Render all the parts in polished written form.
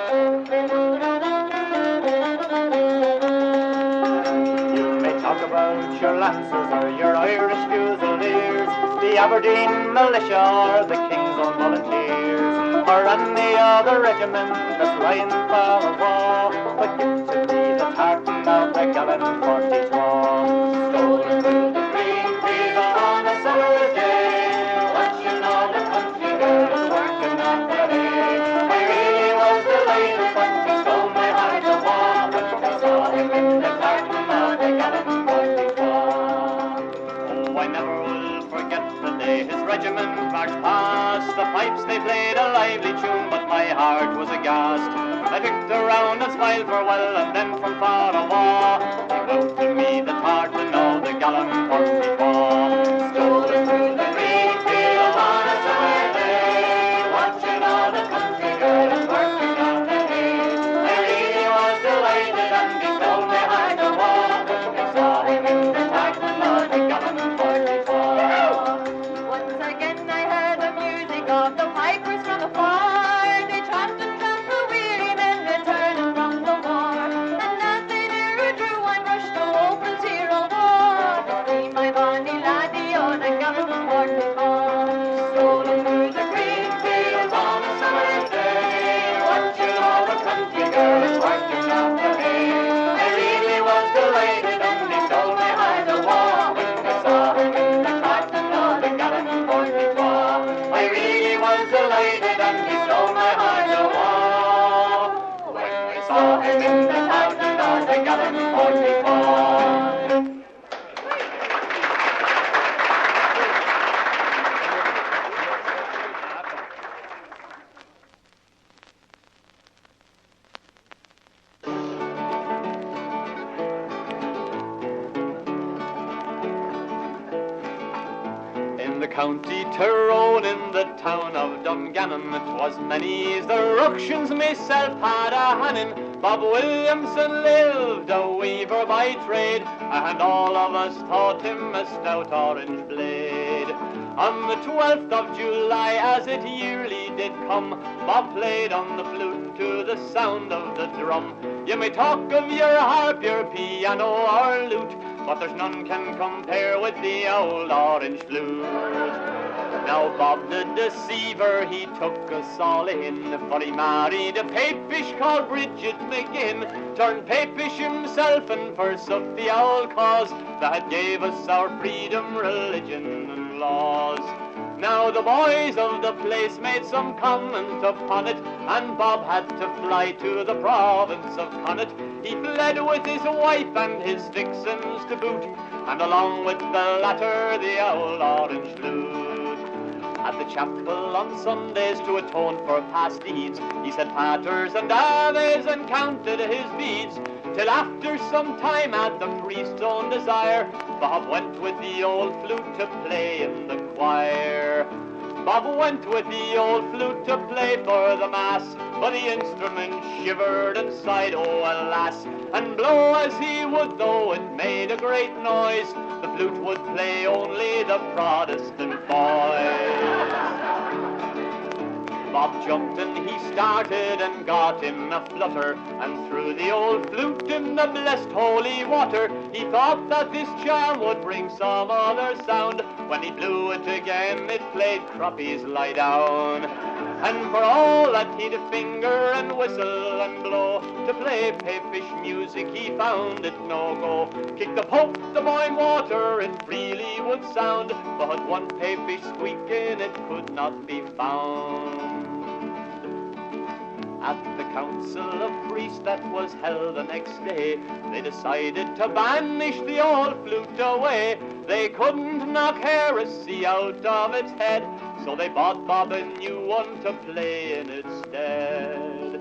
You may talk about your Lancers or your Irish Fusiliers, the Aberdeen Militia or the King's Own Volunteers, or any other regiment that's lying far away, but give to me the tartan of the gallant 40s war. Stolen through the green field on a summer's day, watching all the country girls working at the hay. I really was delighted when he stole my heart away, when I saw him in the tartan of the gallant 40s war. Oh, I never will forget the day his regiment marched past. The pipes they played a lively tune, but my heart was aghast. I picked around and smiled for a while, and then from far away came out to me the tartan of the gallant 44. Stolen through the green field on a summer day, watching all the country girls working on the hay. I really was delighted, and he stole my heart away, when I saw him in the tartan of the gallant 44. Once again I heard the music of the pipers from afar. They chanted down the weary men returning from the war. And as they nearer drew, I rushed the wolf's hero war. To see my bonny laddie on a gallant 44. Stolen through the green fields on a summer's day, watching all the country girls working on the hay. I really was delighted, and he stole my heart away, when I saw him in the tartan of the gallant 44. I really was delighted, and he stole my heart away, when I saw him in the tartan of the gallant 44. In the county Tyrone, in the town of Dungannon, it was many's the ructions myself had a hand in. Bob Williamson lived a weaver by trade, and all of us thought him a stout orange blade. On the 12th of July, as it yearly did come, Bob played on the flute to the sound of the drum. You may talk of your harp, your piano or lute, but there's none can compare with the old orange flute. Now Bob the deceiver, he took us all in, for he married a papish called Bridget McGinn, turned papish himself and forsook the old cause that gave us our freedom, religion and laws. Now the boys of the place made some comment upon it, and Bob had to fly to the province of Connaught. He fled with his wife and his vixens to boot, and along with the latter the old orange flute. At the chapel on Sundays to atone for past deeds, he said paters and aves and counted his beads, till after some time at the priest's own desire, Bob went with the old flute to play in the choir. Bob went with the old flute to play for the mass, but the instrument shivered and sighed, oh alas, and blow as he would, though it made a great noise, the flute would play only the Protestant boys. Bob jumped and he started and got in a flutter, and threw the old flute in the blessed holy water. He thought that this charm would bring some other sound. When he blew it again, it played Croppies Lie Down. And for all that he'd finger and whistle and blow, to play papish music he found it no go. Kick the Pope, the boiling water, it freely would sound, but one papish squeak in it could not be found. At the council of priests that was held the next day, they decided to banish the old flute away. They couldn't knock heresy out of its head, so they bought Bob a new one to play in its stead.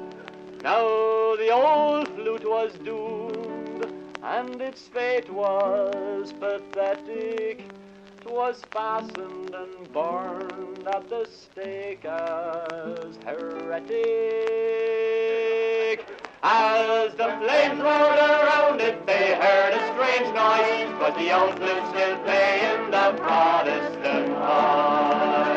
Now the old flute was doomed, and its fate was pathetic. 'Twas fastened and burned at the stake as heretic. As the flames roared around it, they heard a strange noise, but the old flute still playing the Protestant noise.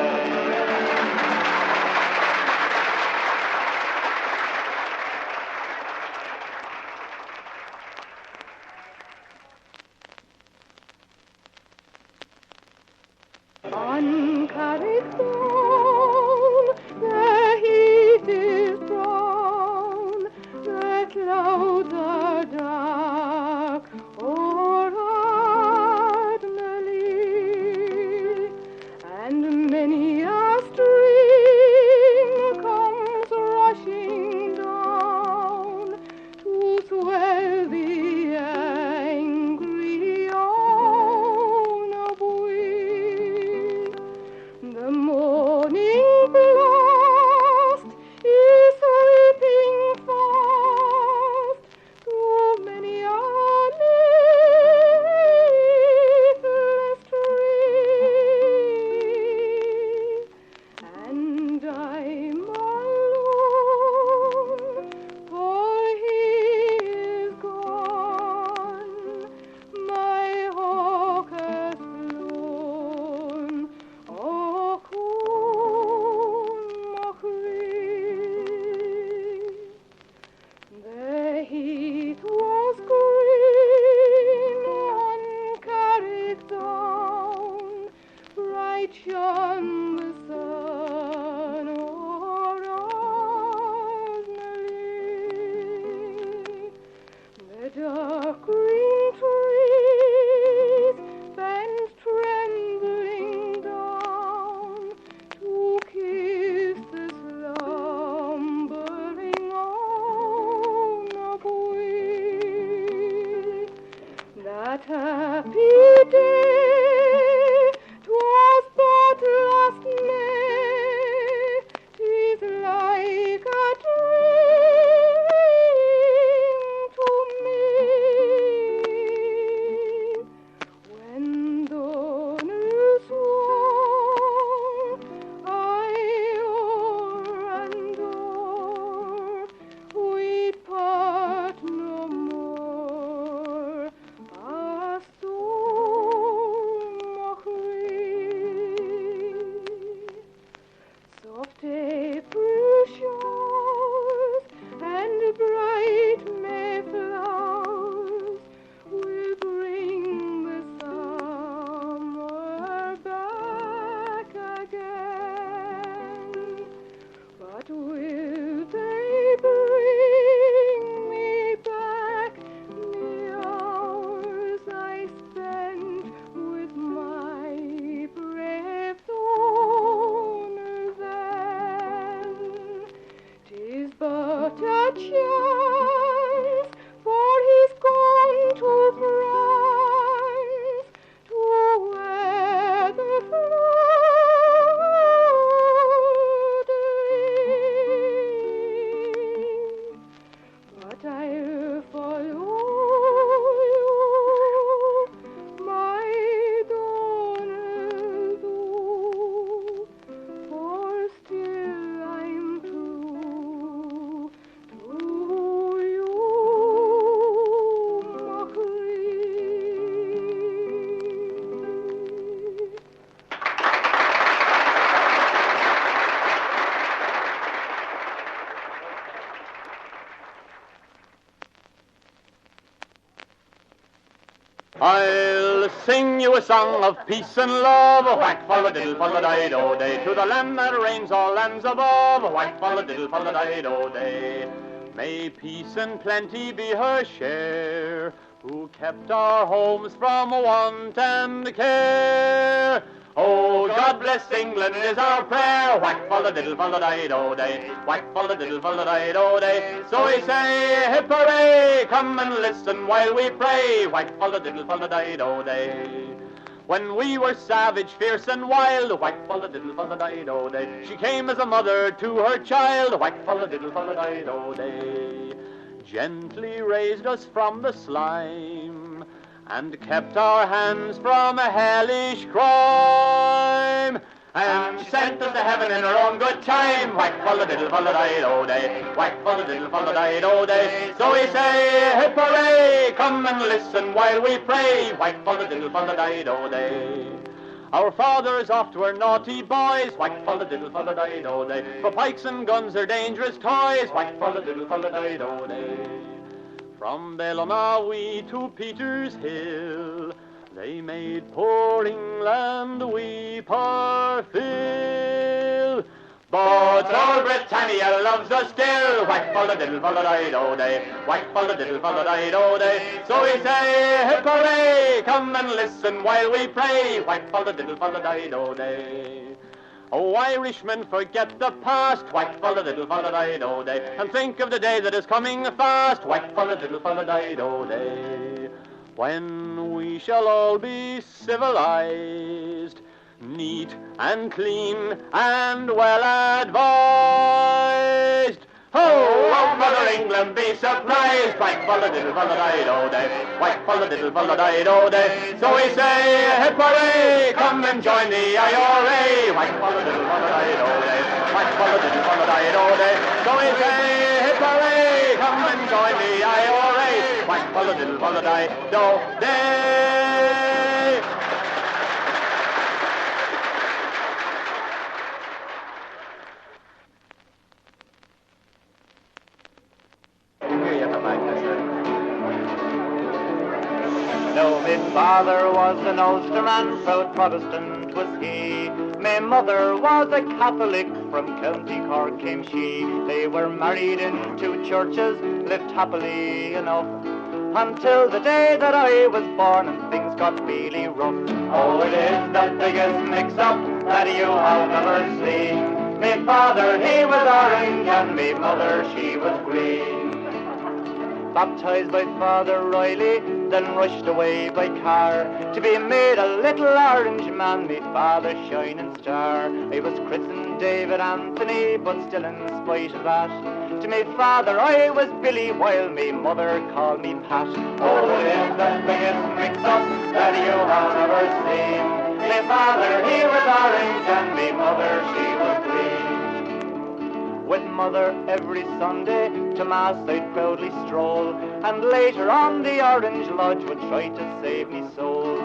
what a chance, for he's gone to France, to where the flute rings. But I'll follow you, my Donald, for still I'm true to you, I'll sing you a song of peace and love. Whack, fol de diddle, fol de diddle day. To the land that reigns all lands above. Whack, fol de diddle, fol de diddle day. May peace and plenty be her share, who kept our homes from want and care. Oh, God bless England is our prayer. Whack, fol de diddle, fol de diddle day. Whack, fol de diddle, fol de diddle day. So we say, hip hooray, come and listen while we pray. Whack, fol de diddle, fol de diddle day. When we were savage, fierce and wild, whack, fol de diddle, fol de diddle day. She came as a mother to her child. Whack, fol de diddle, fol de diddle day. Gently raised us from the slime, and kept our hands from a hellish crime, and sent us to heaven in her own good time. Whack, fol de diddle, fol de diddle day. Whack, fol de diddle, fol de diddle day. So we say, hip hooray, come and listen while we pray. Whack, fol de diddle, fol de diddle day. Our fathers oft were naughty boys. Whack, fol de diddle, fol de diddle day. For pikes and guns are dangerous toys. Whack, fol de diddle, fol de diddle day. From Bellanawe to Peter's Hill, they made poor England weep her fill. But old Britannia loves us still. Whack, fol de diddle, fol de diddle day. Whack, fol de diddle, fol de diddle day. So we say, hip hooray, come and listen while we pray. Whack, fol de diddle, fol de diddle day. Oh, Irishmen, forget the past. Whack, fol de diddle, fol de diddle day. And think of the day that is coming fast. Whack, fol de diddle, fol de diddle day. When we shall all be civilized, neat and clean and well advised. Oh, won't Mother England be surprised? Whack, fol de diddle, fol de diddle day. Whack, fol de diddle, fol de diddle day. So we say, hip hooray, come and join the IRA. Whack, fol de diddle, fol de diddle day. Whack, fol de diddle, fol de diddle day. So we say, hip hooray, come and join the IRA. Whack, fol de diddle, fol de diddle day. No, me father was an Ulsterman, proud Protestant was he. My mother was a Catholic, from County Cork came she. They were married in two churches, lived happily enough, until the day that I was born and things got really rough. Oh, it is the biggest mix-up that you have ever seen. My father, he was orange, and my mother, she was green. Baptized by Father Riley, then rushed away by car, to be made a little orange man, me father's shining star. I was christened David Anthony, but still in spite of that, to me father I was Billy, while me mother called me Pat. Oh, it is the biggest mix-up that you have ever seen. My father, he was orange, and me mother, she was green. With mother every Sunday to Mass I'd proudly stroll, and later on the Orange Lodge would try to save me soul.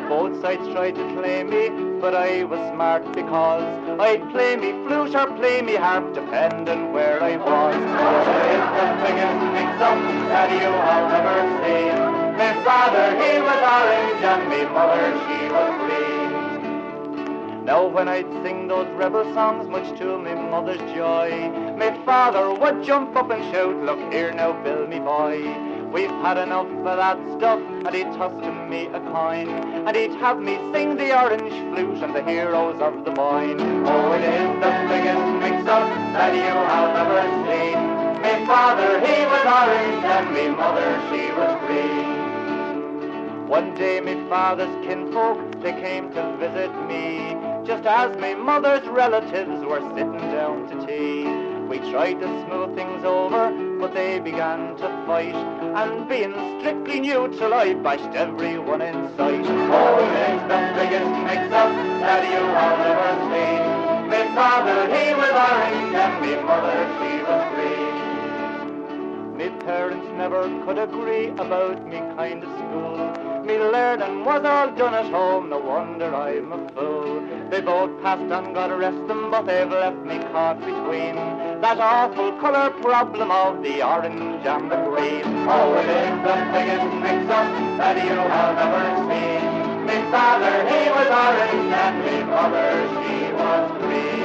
Both sides tried to claim me, but I was smart because I'd play me flute or play me harp, depending where I was. Oh, it's the biggest mix-up that you have ever seen. My father, he was orange, and me mother, she was green. Now when I'd sing those rebel songs, much to my mother's joy, my father would jump up and shout, look here now, Bill, me boy, we've had enough of that stuff, and he'd toss to me a coin, and he'd have me sing the Orange Flute and the heroes of the Boyne. Oh, it is the biggest mix-up that you have ever seen. Me father, he was orange, and me mother, she was green. One day me father's kinfolk, they came to visit me, just as me mother's relatives were sitting down to tea. We tried to smooth things over, but they began to fight, and being strictly neutral, I bashed everyone in sight. Oh, it's the biggest mix-up that you have ever seen. Me father, he was orange, and me mother, she was green. Me parents never could agree about me kind of school. Me learning was all done at home, no wonder I'm a fool. They both passed and got arrested, but they've left me caught between that awful colour problem of the orange and the green. Oh, it is the biggest mix-up that you have ever seen. Me father, he was orange, and me mother, she was green.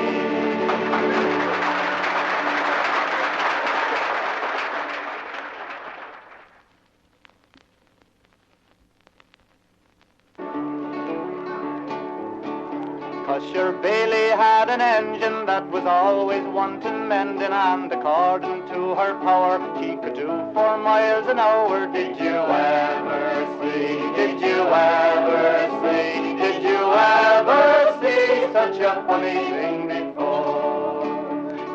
Cosher Bailey had an engine that was always wanting mending, and according to her power, she could do 4 miles an hour. Did you ever see? Did you ever see? Did you ever see such a funny thing before?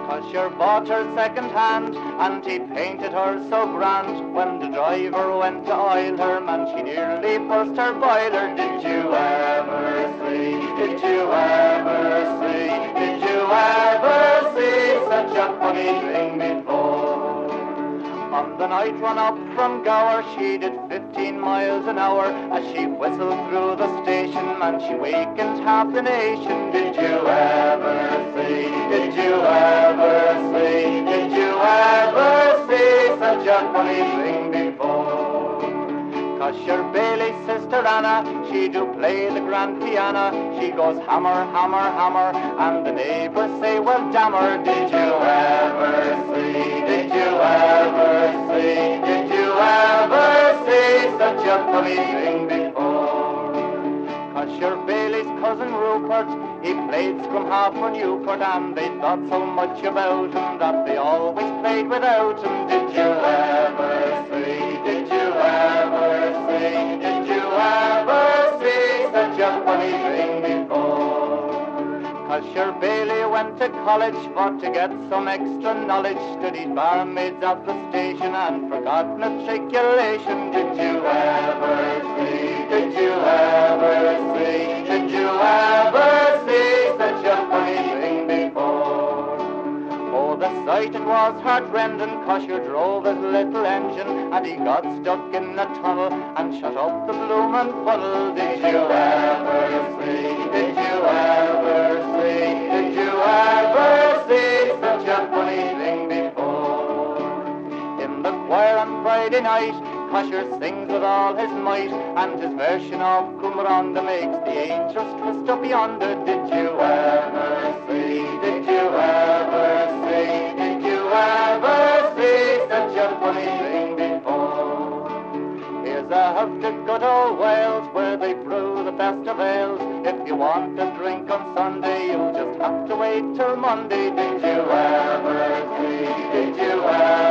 Cosher bought her second hand, and he painted her so grand. When the driver went to oil her, man, she nearly burst her boiler. Did you ever see? Did you ever see? Did you ever see such a funny thing before? On the night run up from Gower, she did 15 miles an hour. As she whistled through the station, man, she wakened half the nation. Did you ever see? Did you ever see? Did you ever see such a funny thing before? Cosher Bailey's sister Anna, she do play the grand piano. She goes hammer, hammer, hammer, and the neighbours say, well, damn her. Did you ever see? Did you ever see? Did you ever see such a funny thing before? Cosher Bailey's cousin Rupert, he played scrum half for Newport, and they thought so much about him that they always played without him. Did you ever see? Did you ever see? Did you ever see such a funny thing before? Cosher Bailey went to college for to get some extra knowledge, studied barmaids at the station and forgot matriculation. Did you ever see? Did you ever see? Did you ever see such a funny thing before? Oh, the sight it was heart-rending. Cosher drove his little engine, and he got stuck in a tunnel and shut up the bloomin' funnel. Did you ever see? Did you ever see? Did you ever see such a funny thing before? In the choir on Friday night, Cosher sings with all his might, and his version of Cumranda makes the angels twist up yonder. Did you ever see? Did you ever see? Did you ever see such a funny thing before? Here's a house to good old Wales, where they brew the best of ales. If you want a drink on Sunday, you'll just have to wait till Monday. Did you ever see? Did you ever